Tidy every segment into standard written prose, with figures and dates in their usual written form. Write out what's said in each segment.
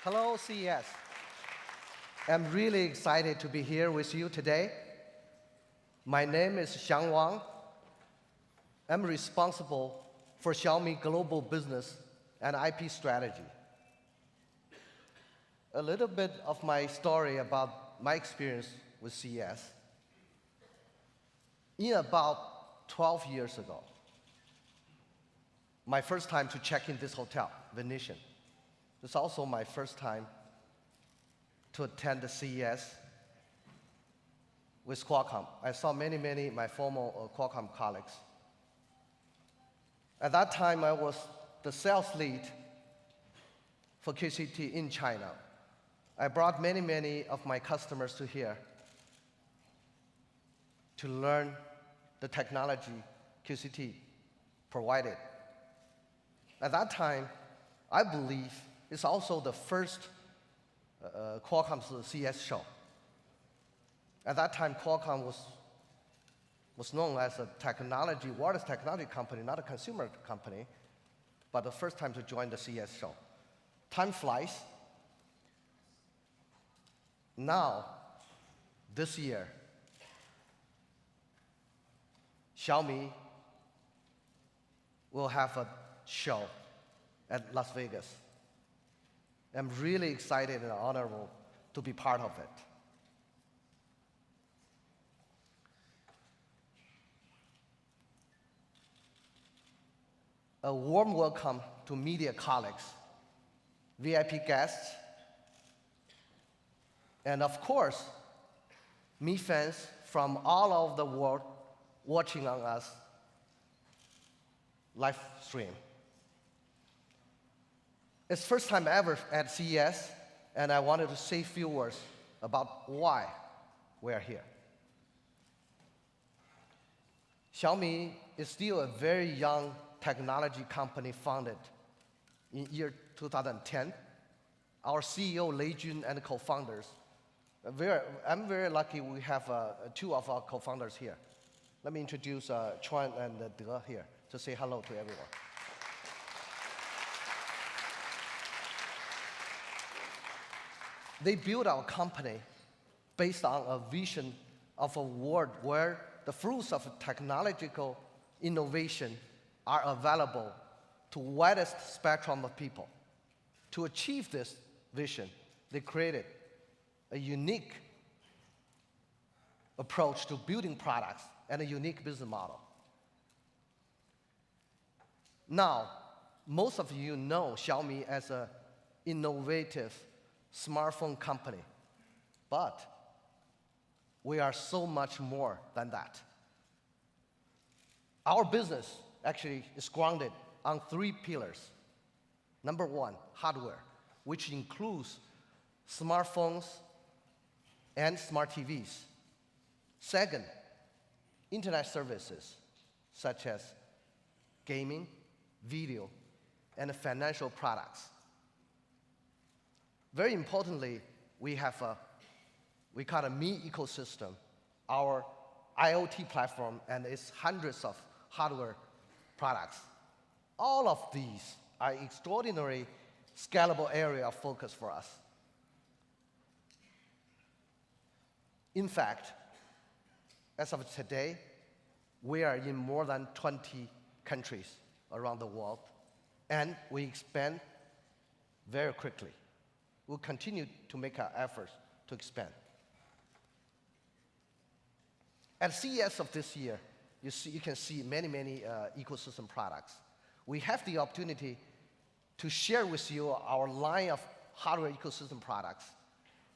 Hello, CES. I'm really excited to be here with you today. My name is Xiang Wang. I'm responsible for Xiaomi global business and IP strategy. A little bit of my story about my experience with CES. In about 12 years ago, my first time to check in this hotel, Venetian. It's also my first time to attend the CES with Qualcomm. I saw many my former Qualcomm colleagues. At that time, I was the sales lead for QCT in China. I brought many of my customers to here to learn the technology QCT provided. At that time, I believe it's also the first Qualcomm's CES show. At that time, Qualcomm was known as a wireless technology company, not a consumer company, but the first time to join the CES show. Time flies. Now, this year, Xiaomi will have a show at Las Vegas. I'm really excited and honorable to be part of it. A warm welcome to media colleagues, VIP guests, and of course, Mi fans from all over the world watching on us live stream. It's first time ever at CES, and I wanted to say a few words about why we are here. Xiaomi is still a very young technology company founded in year 2010. Our CEO, Lei Jun, and co-founders, I'm very lucky we have two of our co-founders here. Let me introduce Chuan and De here to say hello to everyone. They built our company based on a vision of a world where the fruits of technological innovation are available to widest spectrum of people. To achieve this vision, they created a unique approach to building products and a unique business model. Now, most of you know Xiaomi as an innovative smartphone company, but we are so much more than that. Our business actually is grounded on three pillars. Number one, hardware, which includes smartphones and smart TVs. Second, internet services, such as gaming, video, and financial products. Very importantly, we call a Mi ecosystem, our IoT platform, and its hundreds of hardware products. All of these are extraordinary scalable area of focus for us. In fact, as of today, we are in more than 20 countries around the world, and we expand very quickly. We'll continue to make our efforts to expand. At CES of this year, you can see many ecosystem products. We have the opportunity to share with you our line of hardware ecosystem products.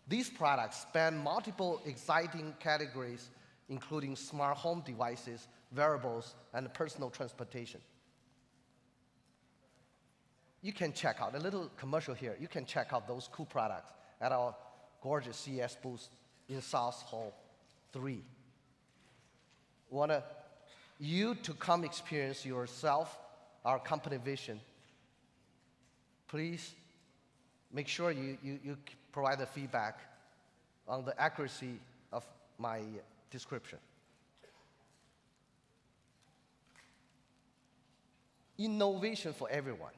These products span multiple exciting categories, including smart home devices, wearables, and personal transportation. You can check out a little commercial here. You can check out those cool products at our gorgeous CES booth in South Hall 3. Want you to come experience yourself our company vision. Please make sure you provide the feedback on the accuracy of my description. Innovation for everyone.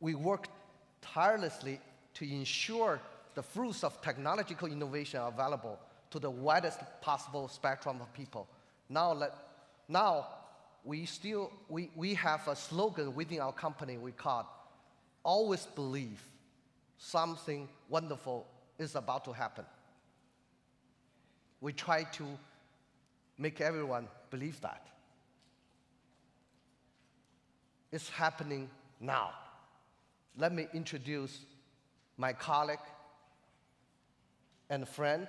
We work tirelessly to ensure the fruits of technological innovation are available to the widest possible spectrum of people. Now we have a slogan within our company we call, always believe something wonderful is about to happen. We try to make everyone believe that. It's happening now. Let me introduce my colleague and friend,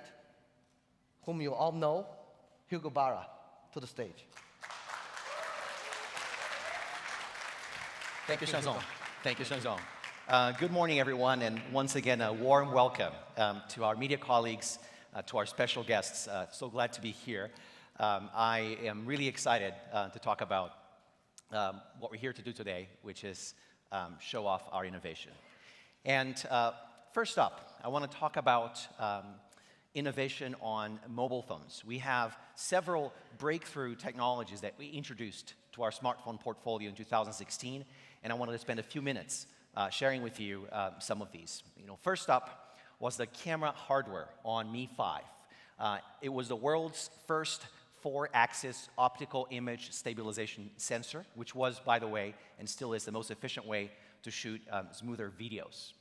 whom you all know, Hugo Barra, to the stage. Thank you, Shenzong. Thank you, Shenzong. Good morning, everyone, and once again, a warm welcome to our media colleagues, to our special guests. So glad to be here. I am really excited to talk about what we're here to do today, which is show off our innovation. And first up, I want to talk about innovation on mobile phones. We have several breakthrough technologies that we introduced to our smartphone portfolio in 2016, and I wanted to spend a few minutes sharing with you some of these. First up was the camera hardware on Mi 5. It was the world's first 4-axis optical image stabilization sensor, which was, by the way, and still is the most efficient way to shoot smoother videos.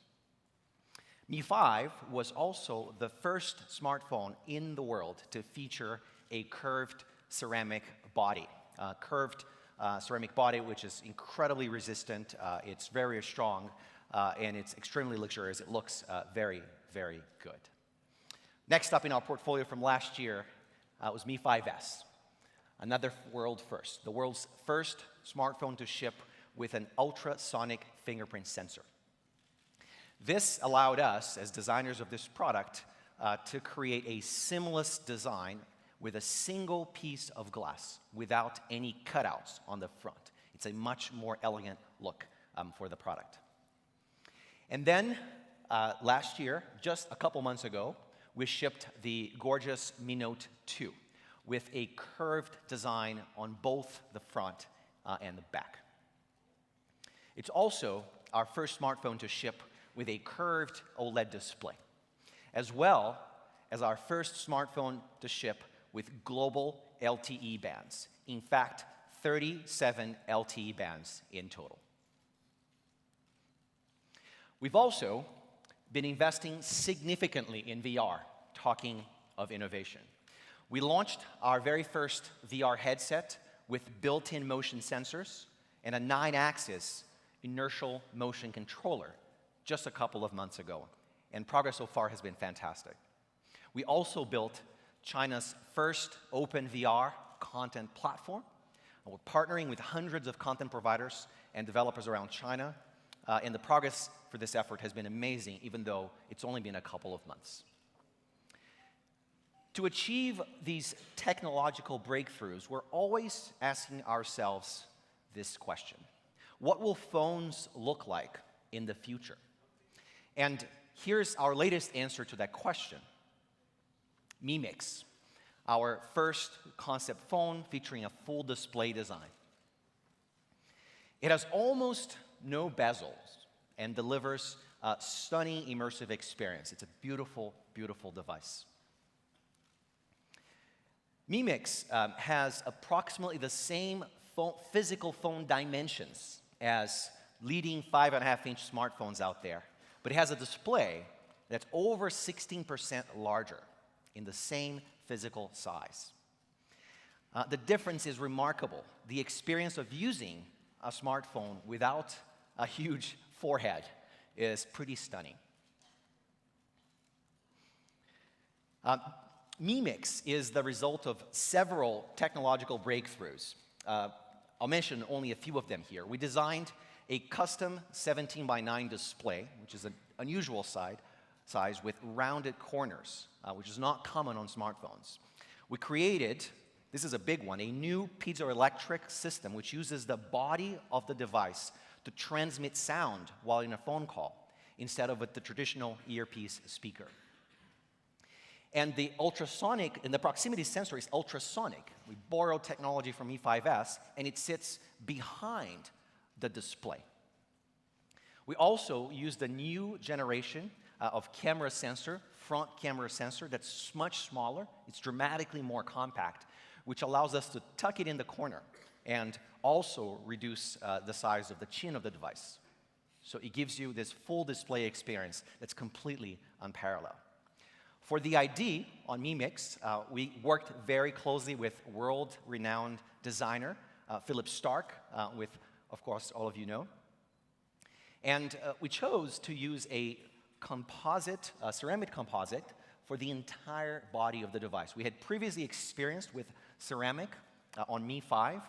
Mi 5 was also the first smartphone in the world to feature a curved ceramic body. Ceramic body, which is incredibly resistant, it's very strong, and it's extremely luxurious. It looks very, very good. Next up in our portfolio from last year was Mi 5S, another world first, the world's first smartphone to ship with an ultrasonic fingerprint sensor. This allowed us, as designers of this product, to create a seamless design with a single piece of glass without any cutouts on the front. It's a much more elegant look for the product. And then last year, just a couple months ago, we shipped the gorgeous Mi Note 2 with a curved design on both the front and the back. It's also our first smartphone to ship with a curved OLED display, as well as our first smartphone to ship with global LTE bands. In fact, 37 LTE bands in total. We've also been investing significantly in VR, talking of innovation. We launched our very first VR headset with built-in motion sensors and a 9-axis inertial motion controller just a couple of months ago, and progress so far has been fantastic. We also built China's first open VR content platform. We're partnering with hundreds of content providers and developers around China, and the progress for this effort has been amazing, even though it's only been a couple of months. To achieve these technological breakthroughs, we're always asking ourselves this question: what will phones look like in the future? And here's our latest answer to that question: Mi Mix, our first concept phone featuring a full display design. It has almost no bezels and delivers a stunning immersive experience. It's a beautiful, beautiful device. Mi Mix has approximately the same physical phone dimensions as leading 5.5-inch smartphones out there, but it has a display that's over 16% larger in the same physical size. The difference is remarkable. The experience of using a smartphone without a huge forehead is pretty stunning. Mi Mix is the result of several technological breakthroughs. I'll mention only a few of them here. We designed a custom 17:9 display, which is an unusual size with rounded corners, which is not common on smartphones. We created, this is a big one, a new piezoelectric system which uses the body of the device to transmit sound while in a phone call instead of with the traditional earpiece speaker. And the proximity sensor is ultrasonic. We borrowed technology from Mi 5S, and it sits behind the display. We also used a new generation of camera sensor, front camera sensor, that's much smaller. It's dramatically more compact, which allows us to tuck it in the corner and also reduce the size of the chin of the device. So it gives you this full display experience that's completely unparalleled. For the ID on Mi Mix, we worked very closely with world-renowned designer Philip Stark, with, of course, all of you know. And we chose to use a composite, ceramic composite, for the entire body of the device. We had previously experienced with ceramic on Mi 5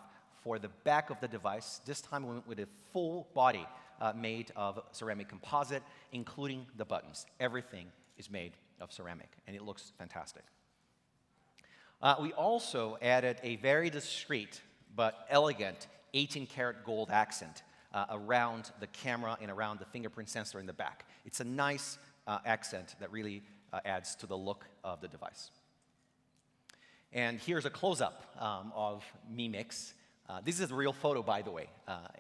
for the back of the device. This time we went with a full body made of ceramic composite, including the buttons. Everything is made of ceramic, and it looks fantastic. We also added a very discreet but elegant 18-karat gold accent around the camera and around the fingerprint sensor in the back. It's a nice accent that really adds to the look of the device. And here's a close-up of Mi Mix. This is a real photo, by the way,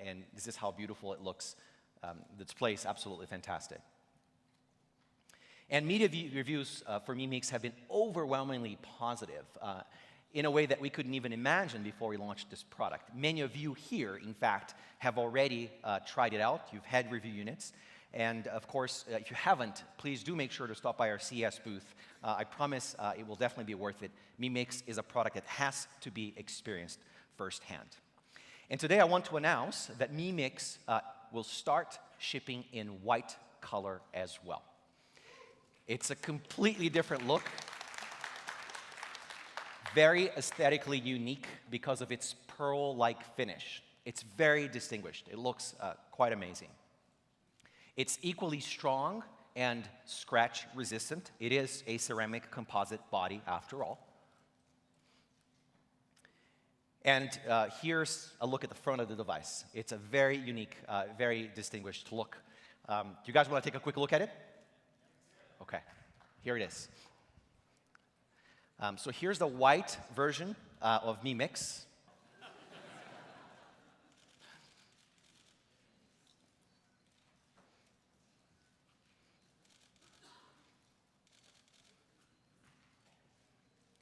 and this is how beautiful it looks. The display is absolutely fantastic. And media reviews for Mi Mix have been overwhelmingly positive in a way that we couldn't even imagine before we launched this product. Many of you here, in fact, have already tried it out. You've had review units. And of course, if you haven't, please do make sure to stop by our CES booth. I promise it will definitely be worth it. Mi Mix is a product that has to be experienced firsthand. And today I want to announce that Mi Mix will start shipping in white color as well. It's a completely different look, very aesthetically unique because of its pearl-like finish. It's very distinguished. It looks quite amazing. It's equally strong and scratch-resistant. It is a ceramic composite body, after all. And here's a look at the front of the device. It's a very unique, very distinguished look. Do you guys want to take a quick look at it? Okay, here it is. So here's the white version of Mi Mix.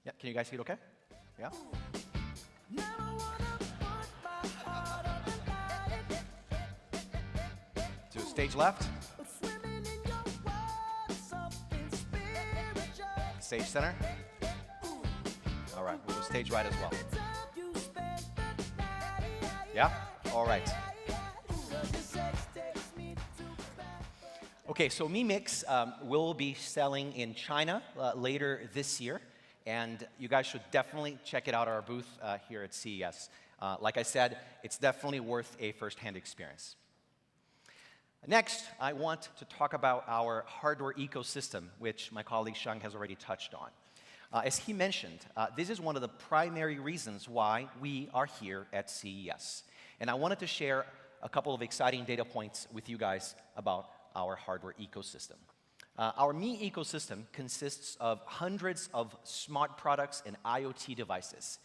Yeah, can you guys see it okay? Yeah? To stage left. Stage center. All right, we'll go stage right as well. Yeah? All right. Okay, so Mi Mix will be selling in China later this year, and you guys should definitely check it out at our booth here at CES. Like I said, it's definitely worth a first-hand experience. Next, I want to talk about our hardware ecosystem, which my colleague Shang has already touched on. As he mentioned, this is one of the primary reasons why we are here at CES. And I wanted to share a couple of exciting data points with you guys about our hardware ecosystem. Our Mi ecosystem consists of hundreds of smart products and IoT devices.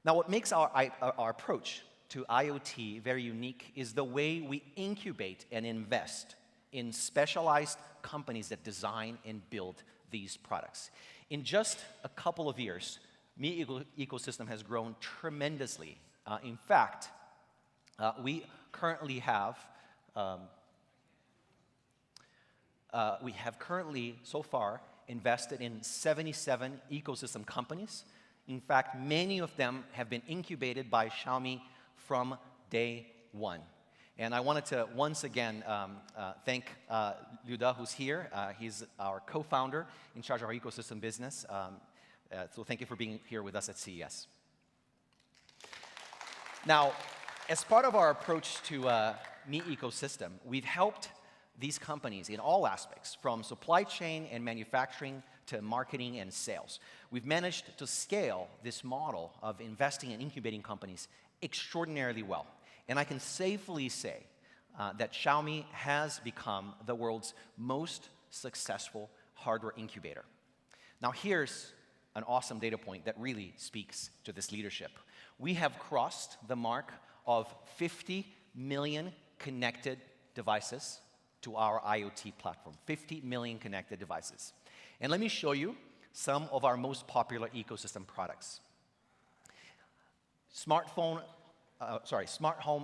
Now, what makes our approach to IoT very unique is the way we incubate and invest in specialized companies that design and build these products. In just a couple of years, Mi ecosystem has grown tremendously. In fact, we currently have so far invested in 77 ecosystem companies. In fact, many of them have been incubated by Xiaomi from day one. And I wanted to once again thank Liu De, who's here. He's our co-founder in charge of our ecosystem business. So thank you for being here with us at CES. Now, as part of our approach to Mi ecosystem, we've helped these companies in all aspects, from supply chain and manufacturing to marketing and sales. We've managed to scale this model of investing and incubating companies extraordinarily well. And I can safely say that Xiaomi has become the world's most successful hardware incubator. Now here's an awesome data point that really speaks to this leadership. We have crossed the mark of 50 million connected devices to our IoT platform, 50 million connected devices. And let me show you some of our most popular ecosystem products. Smart home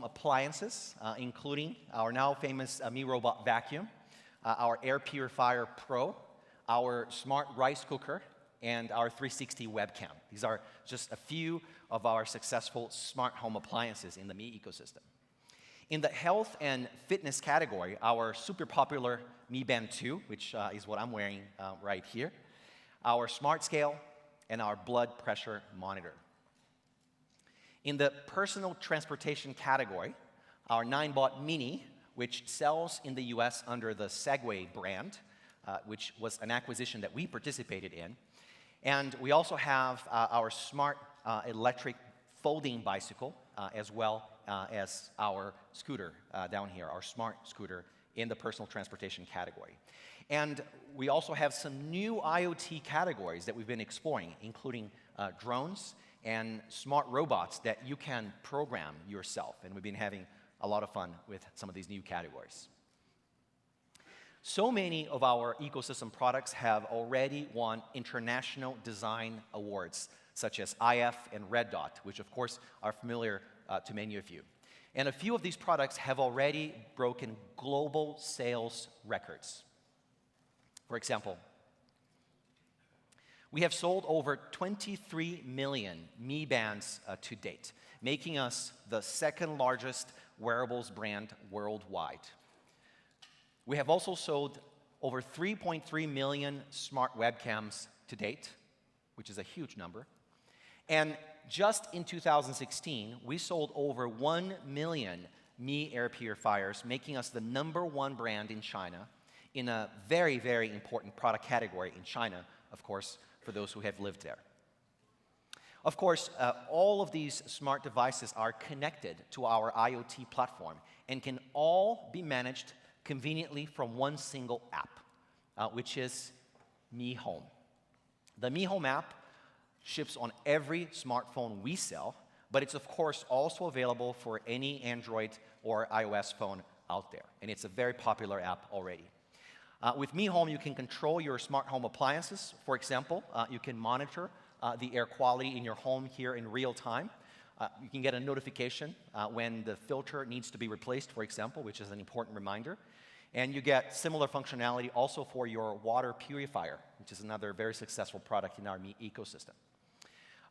appliances, including our now famous Mi Robot vacuum, our Air Purifier Pro, our smart rice cooker, and our 360 webcam. These are just a few of our successful smart home appliances in the Mi ecosystem. In the health and fitness category, our super popular Mi Band 2, which is what I'm wearing right here, our smart scale, and our blood pressure monitor. In the personal transportation category, our 9-bot Mini, which sells in the US under the Segway brand, which was an acquisition that we participated in. And we also have our smart electric folding bicycle, as well as our scooter down here, our smart scooter in the personal transportation category. And we also have some new IoT categories that we've been exploring, including drones and smart robots that you can program yourself. And we've been having a lot of fun with some of these new categories. So many of our ecosystem products have already won international design awards, such as IF and Red Dot, which of course are familiar to many of you. And a few of these products have already broken global sales records. For example, we have sold over 23 million Mi Bands to date, making us the second largest wearables brand worldwide. We have also sold over 3.3 million smart webcams to date, which is a huge number. And just in 2016, we sold over 1 million Mi air purifiers, making us the #1 brand in China in a very, very important product category in China, of course, for those who have lived there. Of course, all of these smart devices are connected to our IoT platform and can all be managed conveniently from one single app, which is Mi Home. The Mi Home app ships on every smartphone we sell, but it's of course also available for any Android or iOS phone out there, and it's a very popular app already. With Mi Home, you can control your smart home appliances. For example, you can monitor the air quality in your home here in real time. You can get a notification when the filter needs to be replaced, for example, which is an important reminder. And you get similar functionality also for your water purifier, which is another very successful product in our Mi ecosystem.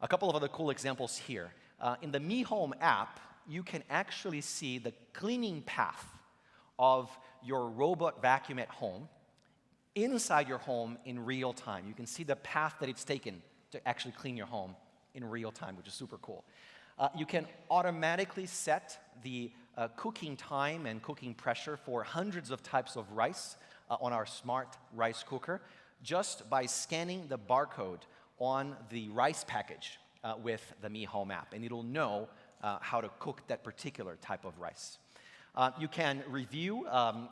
A couple of other cool examples here. In the Mi Home app, you can actually see the cleaning path of your robot vacuum at home inside your home in real time. You can see the path that it's taken to actually clean your home in real time, which is super cool. You can automatically set the cooking time and cooking pressure for hundreds of types of rice on our smart rice cooker just by scanning the barcode on the rice package with the Mi Home app, and it'll know how to cook that particular type of rice. You can review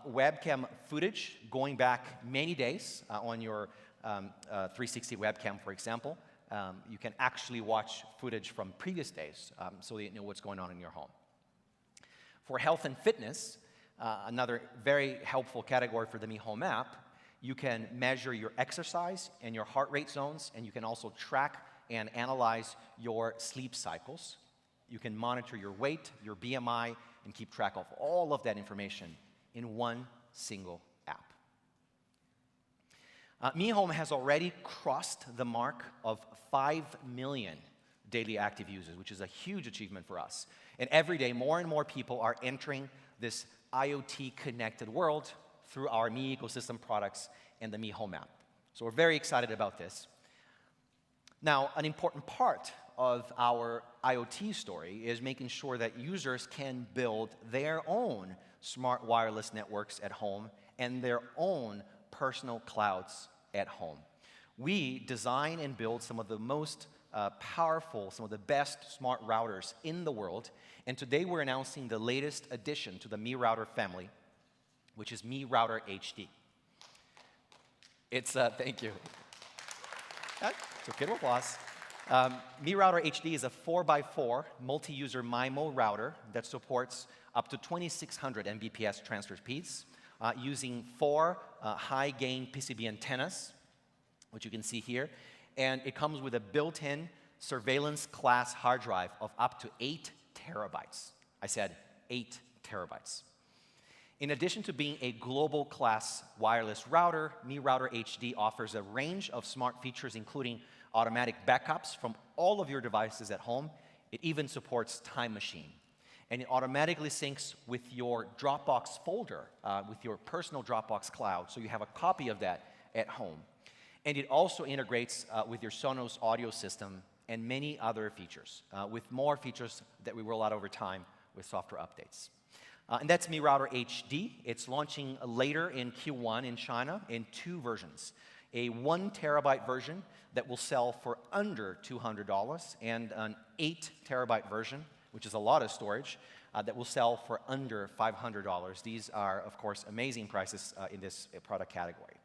webcam footage going back many days on your 360 webcam, for example. You can actually watch footage from previous days so that you know what's going on in your home. For health and fitness, another very helpful category for the Mi Home app, you can measure your exercise and your heart rate zones, and you can also track and analyze your sleep cycles. You can monitor your weight, your BMI, and keep track of all of that information in one single app. Mi Home has already crossed the mark of 5 million daily active users, which is a huge achievement for us. And every day, more and more people are entering this IoT-connected world through our Mi ecosystem products and the Mi Home app. So we're very excited about this. Now, an important part of our IoT story is making sure that users can build their own smart wireless networks at home and their own personal clouds at home. We design and build some of the most powerful, some of the best smart routers in the world, and today we're announcing the latest addition to the Mi router family, which is Mi Router HD. It's, thank you. So good applause. Mi Router HD is a 4x4 multi-user MIMO router that supports up to 2,600 Mbps transfer speeds, using 4 high-gain PCB antennas, which you can see here. And it comes with a built-in surveillance class hard drive of up to 8 terabytes. I said 8 terabytes. In addition to being a global class wireless router, Mi Router HD offers a range of smart features, including automatic backups from all of your devices at home. It even supports Time Machine. And it automatically syncs with your Dropbox folder, with your personal Dropbox cloud, so you have a copy of that at home. And it also integrates with your Sonos audio system and many other features, with more features that we roll out over time with software updates. And that's Mi Router HD. It's launching later in Q1 in China in 2 versions. A 1 terabyte version that will sell for under $200, and an 8 terabyte version, which is a lot of storage, that will sell for under $500. These are, of course, amazing prices in this product category.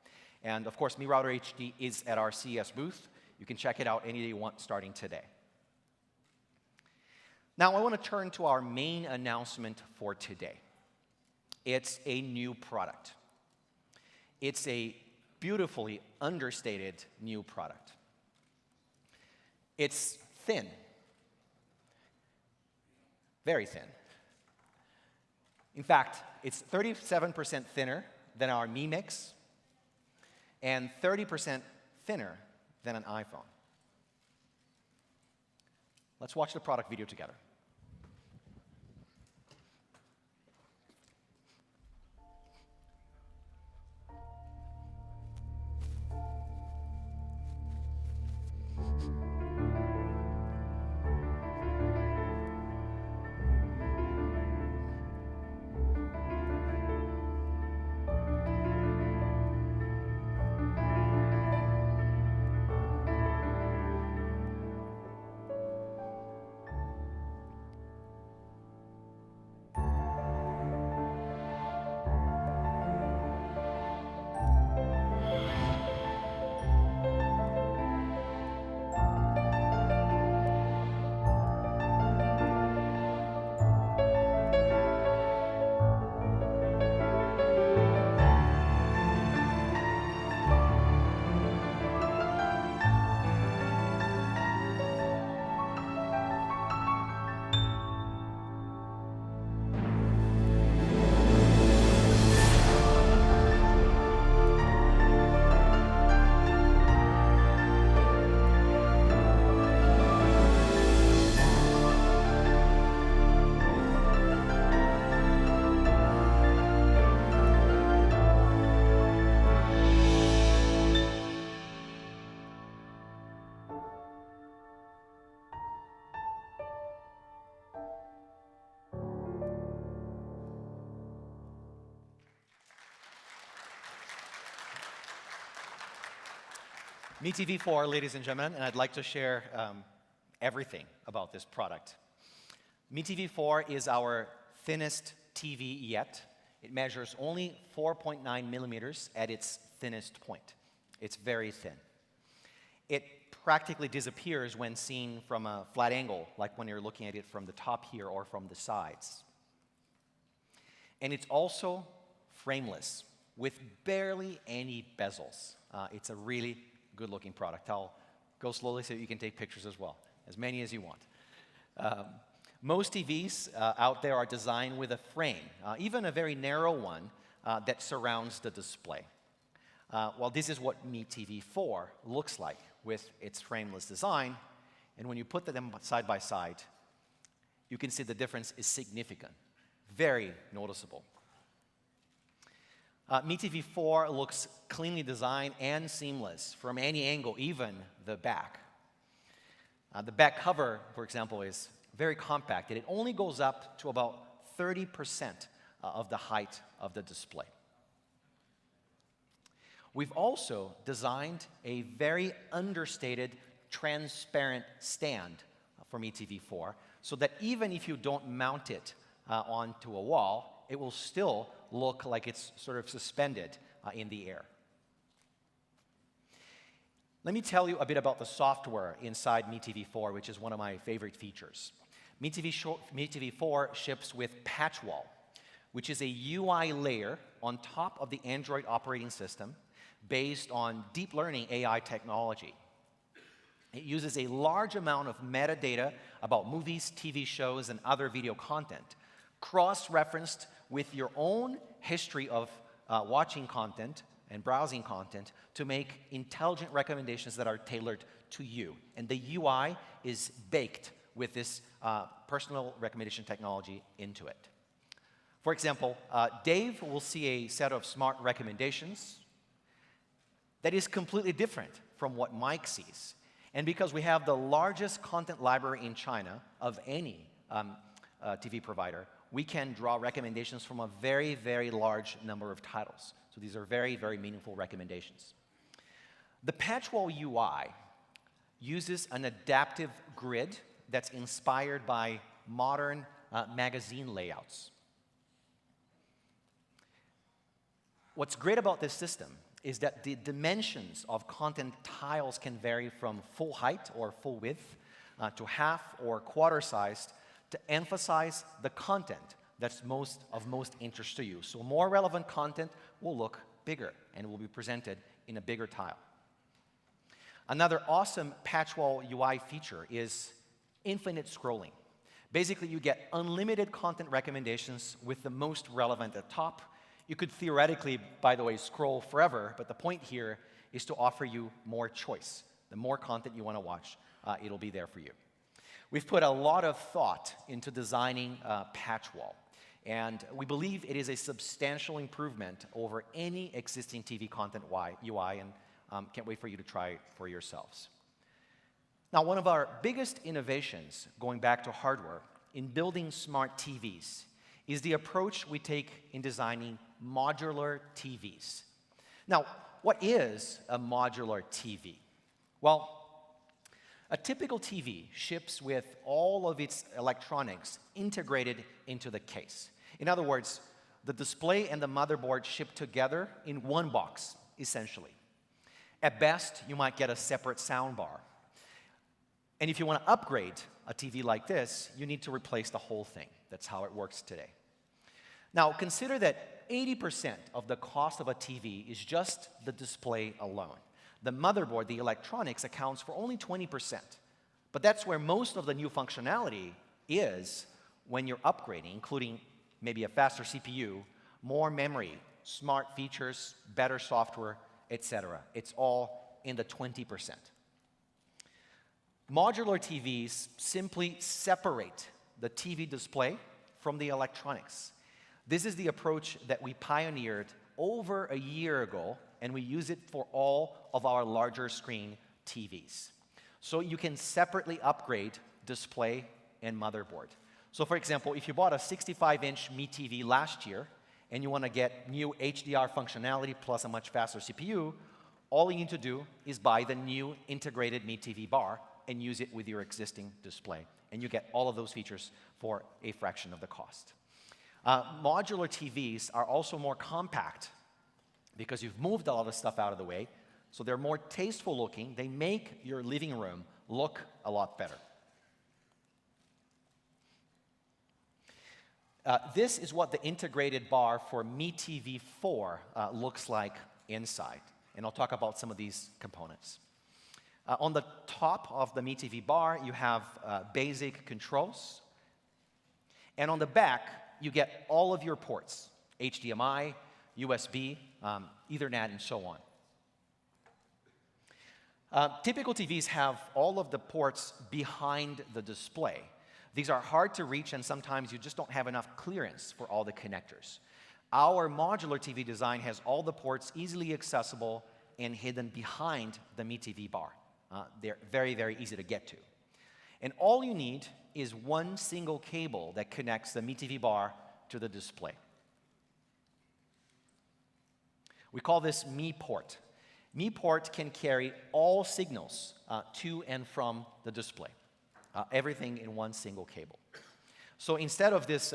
And of course, Mi Router HD is at our CES booth. You can check it out any day you want, starting today. Now, I want to turn to our main announcement for today. It's a new product. It's a beautifully understated new product. It's thin. Very thin. In fact, it's 37% thinner than our Mi Mix and 30% thinner than an iPhone. Let's watch the product video together. Mi TV 4, ladies and gentlemen, and I'd like to share everything about this product. Mi TV 4 is our thinnest TV yet. It measures only 4.9 millimeters at its thinnest point. It's very thin. It practically disappears when seen from a flat angle, like when you're looking at it from the top here or from the sides. And it's also frameless, with barely any bezels. It's a really good-looking product. I'll go slowly so you can take pictures as well, as many as you want. Most TVs out there are designed with a frame, even a very narrow one, that surrounds the display. Well, this is what Mi TV 4 looks like with its frameless design, and when you put them side by side, you can see the difference is significant, very noticeable. Mi TV 4 looks cleanly designed and seamless from any angle, even the back. The back cover, for example, is very compact, and it only goes up to about 30% of the height of the display. We've also designed a very understated, transparent stand for Mi TV 4, so that even if you don't mount it onto a wall, it will still look like it's sort of suspended in the air. Let me tell you a bit about the software inside Mi TV 4, which is one of my favorite features. Mi TV 4 ships with Patchwall, which is a UI layer on top of the Android operating system based on deep learning AI technology. It uses a large amount of metadata about movies, TV shows, and other video content, cross-referenced with your own history of watching content and browsing content to make intelligent recommendations that are tailored to you. And the UI is baked with this personal recommendation technology into it. For example, Dave will see a set of smart recommendations that is completely different from what Mike sees. And because we have the largest content library in China of any TV provider, we can draw recommendations from a very, very large number of titles. So these are very, very meaningful recommendations. The Patchwall UI uses an adaptive grid that's inspired by modern magazine layouts. What's great about this system is that the dimensions of content tiles can vary from full height or full width to half or quarter sized to emphasize the content that's of most interest to you. So more relevant content will look bigger and will be presented in a bigger tile. Another awesome Patchwall UI feature is infinite scrolling. Basically, you get unlimited content recommendations with the most relevant at the top. You could theoretically, by the way, scroll forever, but the point here is to offer you more choice. The more content you want to watch, it'll be there for you. We've put a lot of thought into designing Patchwall, and we believe it is a substantial improvement over any existing TV content UI, and can't wait for you to try it for yourselves. Now, one of our biggest innovations, going back to hardware, in building smart TVs is the approach we take in designing modular TVs. Now, what is a modular TV? Well, a typical TV ships with all of its electronics integrated into the case. In other words, the display and the motherboard ship together in one box, essentially. At best, you might get a separate soundbar. And if you want to upgrade a TV like this, you need to replace the whole thing. That's how it works today. Now, consider that 80% of the cost of a TV is just the display alone. The motherboard, the electronics, accounts for only 20%. But that's where most of the new functionality is when you're upgrading, including maybe a faster CPU, more memory, smart features, better software, etc. It's all in the 20%. Modular TVs simply separate the TV display from the electronics. This is the approach that we pioneered over a year ago, and we use it for all of our larger screen TVs. So you can separately upgrade display and motherboard. So for example, if you bought a 65-inch Mi TV last year, and you want to get new HDR functionality plus a much faster CPU, all you need to do is buy the new integrated Mi TV bar and use it with your existing display. And you get all of those features for a fraction of the cost. Modular TVs are also more compact because you've moved a lot of stuff out of the way, so they're more tasteful looking. They make your living room look a lot better. This is what the integrated bar for Mi TV 4 looks like inside, and I'll talk about some of these components. On the top of the Mi TV bar, you have basic controls, and on the back, you get all of your ports, HDMI, USB, Ethernet, and so on. Typical TVs have all of the ports behind the display. These are hard to reach, and sometimes you just don't have enough clearance for all the connectors. Our modular TV design has all the ports easily accessible and hidden behind the Mi TV bar. They're very, very easy to get to. And all you need is one single cable that connects the Mi TV bar to the display. We call this Mi Port. Mi Port can carry all signals to and from the display. Everything in one single cable. So instead of this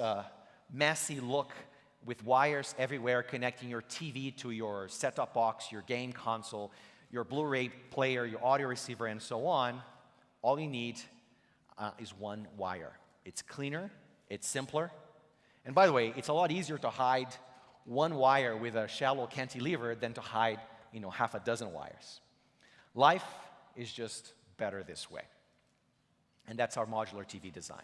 messy look with wires everywhere connecting your TV to your set-top box, your game console, your Blu-ray player, your audio receiver, and so on, all you need is one wire. It's cleaner, it's simpler, And by the way, it's a lot easier to hide one wire with a shallow cantilever than to hide, half a dozen wires. Life is just better this way. And that's our modular TV design.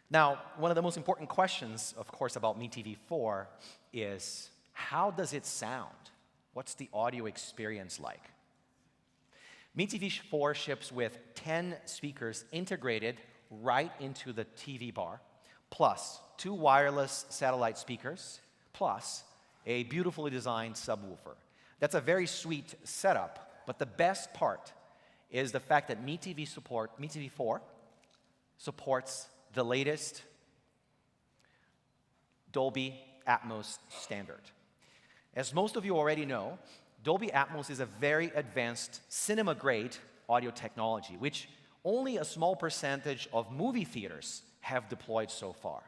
Now, one of the most important questions, of course, about Mi TV 4 is, how does it sound? What's the audio experience like? Mi TV 4 ships with 10 speakers integrated right into the TV bar, plus 2 wireless satellite speakers, plus a beautifully designed subwoofer. That's a very sweet setup, but the best part is the fact that Mi TV 4 supports the latest Dolby Atmos standard. As most of you already know, Dolby Atmos is a very advanced cinema-grade audio technology, which only a small percentage of movie theaters have deployed so far.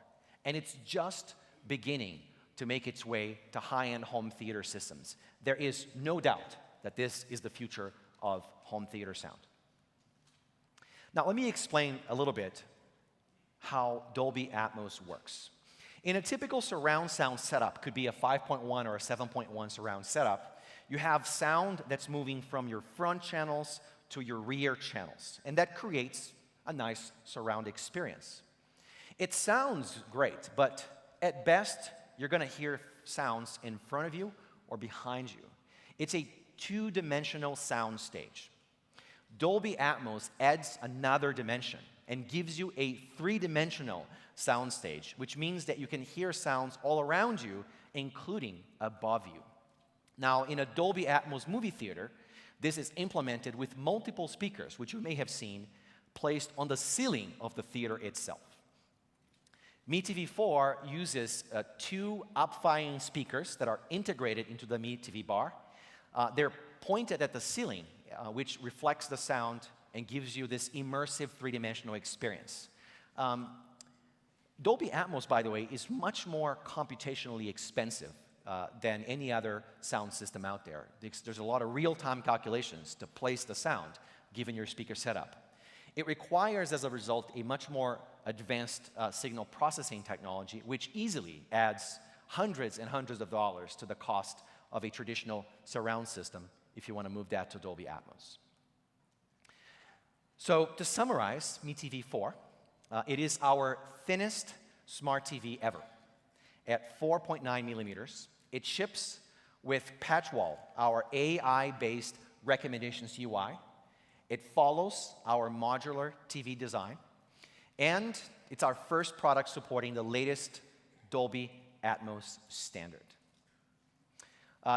And it's just beginning to make its way to high-end home theater systems. There is no doubt that this is the future of home theater sound. Now, let me explain a little bit how Dolby Atmos works. In a typical surround sound setup, could be a 5.1 or a 7.1 surround setup, you have sound that's moving from your front channels to your rear channels, and that creates a nice surround experience. It sounds great, but at best, you're going to hear sounds in front of you or behind you. It's a two-dimensional sound stage. Dolby Atmos adds another dimension and gives you a three-dimensional soundstage, which means that you can hear sounds all around you, including above you. Now, in a Dolby Atmos movie theater, this is implemented with multiple speakers, which you may have seen, placed on the ceiling of the theater itself. Mi TV 4 uses 2 up-firing speakers that are integrated into the Mi TV bar. They're pointed at the ceiling, which reflects the sound and gives you this immersive three-dimensional experience. Dolby Atmos, by the way, is much more computationally expensive than any other sound system out there. There's a lot of real-time calculations to place the sound, given your speaker setup. It requires, as a result, a much more advanced signal processing technology, which easily adds hundreds and hundreds of dollars to the cost of a traditional surround system if you want to move that to Dolby Atmos. So to summarize Mi TV 4, it is our thinnest smart TV ever. At 4.9 millimeters, it ships with Patchwall, our AI-based recommendations UI. It follows our modular TV design, and it's our first product supporting the latest Dolby Atmos standard.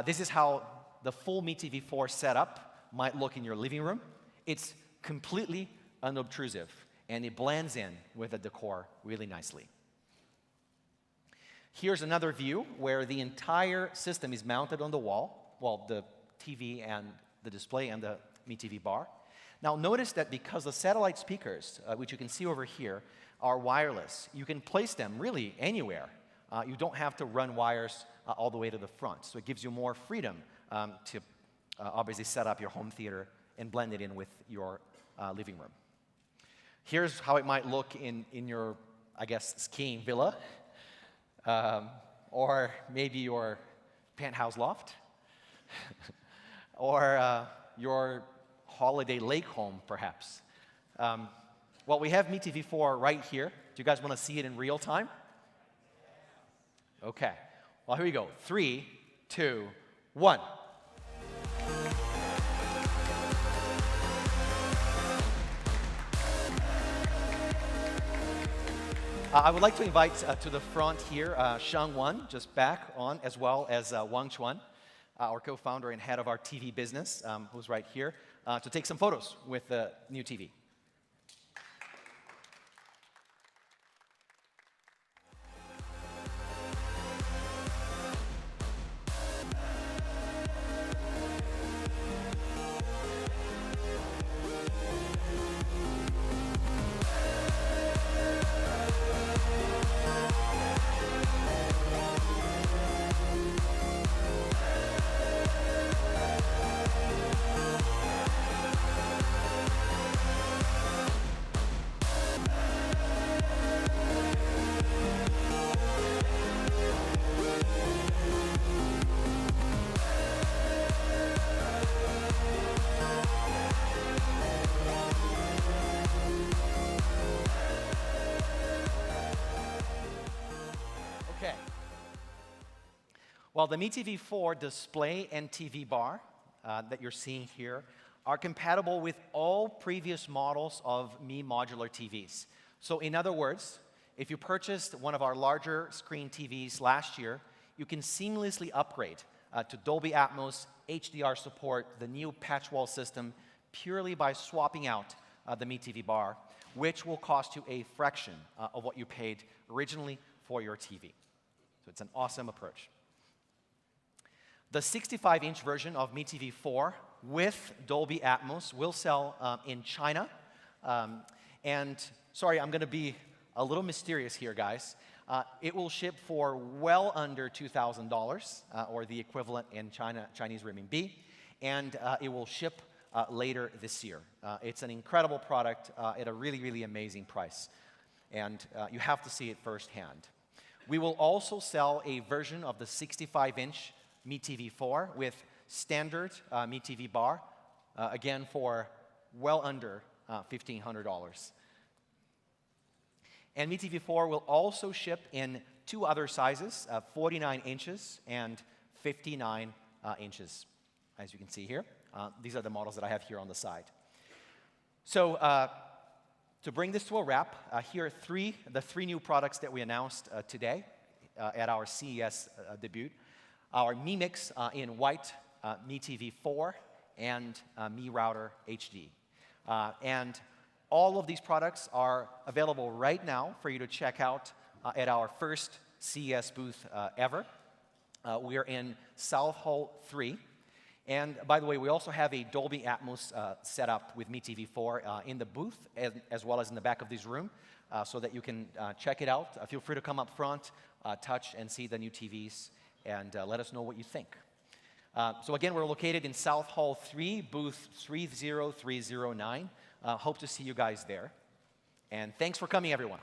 This is how the full Mi TV 4 setup might look in your living room. It's completely unobtrusive, and it blends in with the decor really nicely. Here's another view where the entire system is mounted on the wall, well, the TV and the display and the Mi TV bar. Now notice that because the satellite speakers, which you can see over here, are wireless, you can place them really anywhere. You don't have to run wires all the way to the front, so it gives you more freedom to obviously set up your home theater and blend it in with your living room. Here's how it might look in your, I guess, skiing villa, or maybe your penthouse loft, or your holiday lake home, perhaps. Well, we have Mi TV 4 right here. Do you guys want to see it in real time? Okay. Well, here we go. 3, 2, 1. I would like to invite to the front here Shang Wan, just back on, as well as Wang Chuan, our co-founder and head of our TV business, who's right here, to take some photos with the new TV. Well, the Mi TV 4 display and TV bar that you're seeing here are compatible with all previous models of Mi modular TVs. So in other words, if you purchased one of our larger screen TVs last year, you can seamlessly upgrade to Dolby Atmos, HDR support, the new patch wall system, purely by swapping out the Mi TV bar, which will cost you a fraction of what you paid originally for your TV. So it's an awesome approach. The 65-inch version of Mi TV 4 with Dolby Atmos will sell in China. And sorry, I'm going to be a little mysterious here, guys. It will ship for well under $2,000, or the equivalent in Chinese renminbi, and it will ship later this year. It's an incredible product at a really, really amazing price, and you have to see it firsthand. We will also sell a version of the 65-inch Mi TV 4 with standard Mi TV bar, again for well under $1,500. And Mi TV 4 will also ship in two other sizes, 49 inches and 59 inches, as you can see here. These are the models that I have here on the side. So to bring this to a wrap, here are the three new products that we announced today at our CES debut. Our Mi Mix in white, Mi TV 4, and Mi Router HD. And all of these products are available right now for you to check out at our first CES booth ever. We are in South Hall 3. And by the way, we also have a Dolby Atmos setup with Mi TV 4 in the booth, as well as in the back of this room, so that you can check it out. Feel free to come up front, touch and see the new TVs, and let us know what you think. So again, we're located in South Hall 3, booth 30309. Hope to see you guys there. And thanks for coming, everyone.